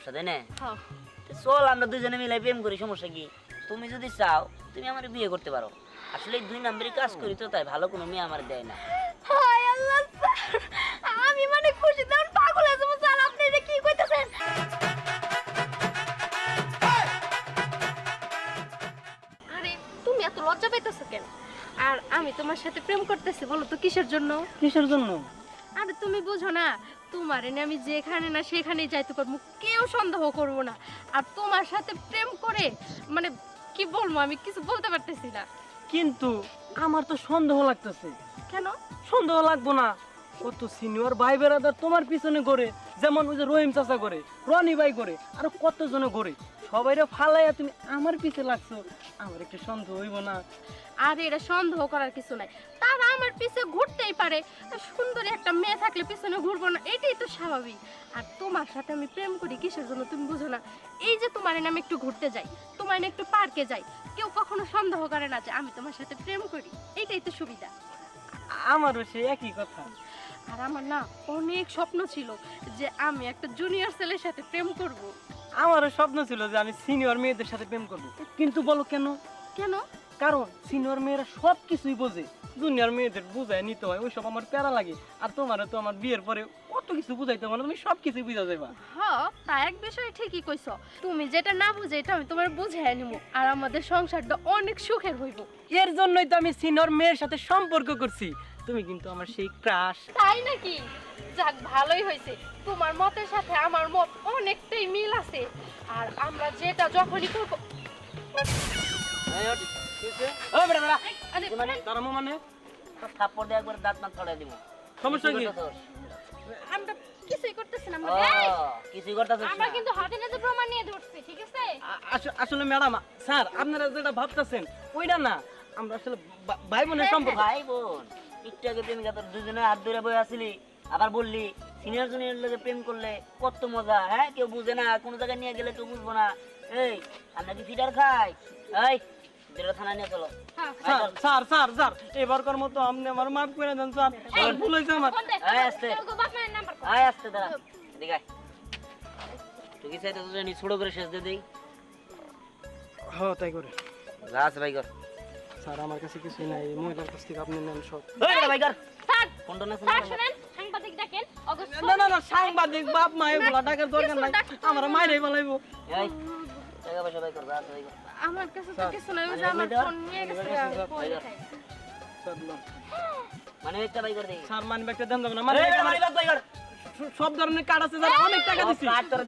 সমস্যা তাই না? হ্যাঁ চল আমরা দুজনে মিলে প্রেম করি, সমস্যা কি? তুমি যদি চাও তুমি আমার বিয়ে করতে পারো। আসলে এই 2 নম্বরই কাজ করি তো, তাই ভালো কোনো মেয়ে আমার দেয় না। হায় আল্লাহ স্যার, আমি মানে খুশিতে আমি পাগল হয়ে যাবো স্যার। আপনি এটা কি কইতেছেন? আরে তুমি এত লজ্জা পাইতেছো কেন? আর আমি তোমার সাথে প্রেম করতেছি, বলো তো কিসের জন্য? কিসের জন্য? আরে তুমি বুঝো না, তোমার এনে আমি যেখানে না সেখানেই যাইতে পারবো, কেউ সন্দেহ করবো না। আর তোমার সাথে প্রেম করে মানে কি বলবো, আমি কিছু বলতে পারতেছি না। কিন্তু আমার তো সন্দেহ লাগতেছে। কেন? সন্দেহ লাগবো না? কত সিনিয়র ভাই বেরাদার তোমার পিছনে ঘোরে, যেমন ওই যে রহিম চাচা করে, রনি ভাই করে, আর কতজনে ঘোরে। সবাইরে ফালাইয়া তুমি আমার পিছে লাগছো, আমার একটু সন্দেহ হইব না? আর এটা সন্দেহ করার কিছু নাই, তারা আমার পিছে ঘুরতেই পারে। সুন্দরী একটা মেয়ে থাকলে পিছনে ঘুরবো না, এটাই তো স্বাভাবিক। আর তোমার সাথে আমি প্রেম করি কিসের জন্য তুমি বুঝো না? এই যে তোমার এনে আমি একটু ঘুরতে যাই, তোমার এনে একটু পার্কে যাই, কেউ কখনো সন্দেহ করে না যে আমি তোমার সাথে প্রেম করি। এটাই তো সুবিধা। আমারও সে একই কথা। আর আমার না অনেক স্বপ্ন ছিল যে আমি একটা জুনিয়র ছেলের সাথে প্রেম করব। আমারও স্বপ্ন ছিল যে আমি সিনিয়র মেয়েদের সাথে প্রেম করবো, কিন্তু বলো কেন? কেন? কারণ সিনিয়র মেয়েরা সব কিছুই বোঝে, জুনিয়র মেয়েদের বুঝায় নিতে হয়, ওইসব আমার প্যারা লাগে। আর তোমারও তো আমার বিয়ের পরে কত কিছু বুঝাইতে পারো, তুমি সব কিছুই বুঝা যাবা। হ্যাঁ, তা এক বিষয় ঠিকই কইছো। তুমি যেটা না বুঝে এটা আমি তোমার বুঝাই নিব, আর আমাদের সংসারটা অনেক সুখের হইব। এর জন্যই তো আমি সিনিয়র মেয়ের সাথে সম্পর্ক করছি। তুমি কিন্তু আমার সেই ক্রাশ। তাই নাকি? যাক, ভালোই হয়েছে। তোমার মতের সাথে আমার মত অনেকটাই মিল আছে। আর আমরা যেটা যখনই করব। ও বেটা দাঁড়া। আরে মানে দাঁড়ামো মানে? তোর থাপ্পড় দিয়ে একবার দাঁত মাত ছড়াই দিব। সমস্যা কি? আমরা কিছুই করতেছি না। ও, কিছুই করতেছিস না? আমরা কিন্তু হাতে নাতে প্রমাণ নিয়ে ধরছি, ঠিক আছে? আসলে ম্যাডাম, স্যার আপনারা যেটা ভাবতেছেন ওইটা না, আমরা আসলে ভাই বোনের সম্পর্ক। ভাই বোন একটু আগে প্রেম তোর দুজনে হাত ধরে বয়ে আসলি, আবার বললি সিনিয়র জুনিয়র লোকে প্রেম করলে কত মজা। হ্যাঁ, কেউ বুঝে না, কোনো জায়গায় নিয়ে গেলে কেউ বুঝবো না। এই আমরা কি ফিডার খাই? এই যেটা থানা নিয়ে চলো। হ্যাঁ। স্যার স্যার স্যার এবারকার মতো আপনি আমার মাফ করে দেন স্যার, স্যার ভুল হয়েছে আমার। আয় আসতে, আয় আসতে দাঁড়া, এদিকে আয়। তুই কি চাইতে দুজনে ছোট করে শেষ দিয়ে দিই? হ্যাঁ তাই করে। গাছ ভাই কর। স্যার আমার কাছে কিছুই নাই, মহিলার কাছ থেকে আপনি নেন সব। এই ভাই কর। স্যার, কোনটা না স্যার শুনেন, সাংবাদিক ডাকেন। না না না, সাংবাদিক বাপ মা এগুলা টাকার দরকার নাই, আমার মাইরে ফেলাইবো। এই টাকা পয়সা ভাই কর, গাছ ভাই কর। আমার কাছে তো কিছু নাই, ওই যে আমার ফোন নিয়ে গেছে। মানে একটা ভাই কর দেই। স্যার মানি ব্যাগটা দেন যাবে না, মানে এই ভাই কর। সব ধরনের কার্ড আছে স্যার, অনেক টাকা দিছি। কাট তোর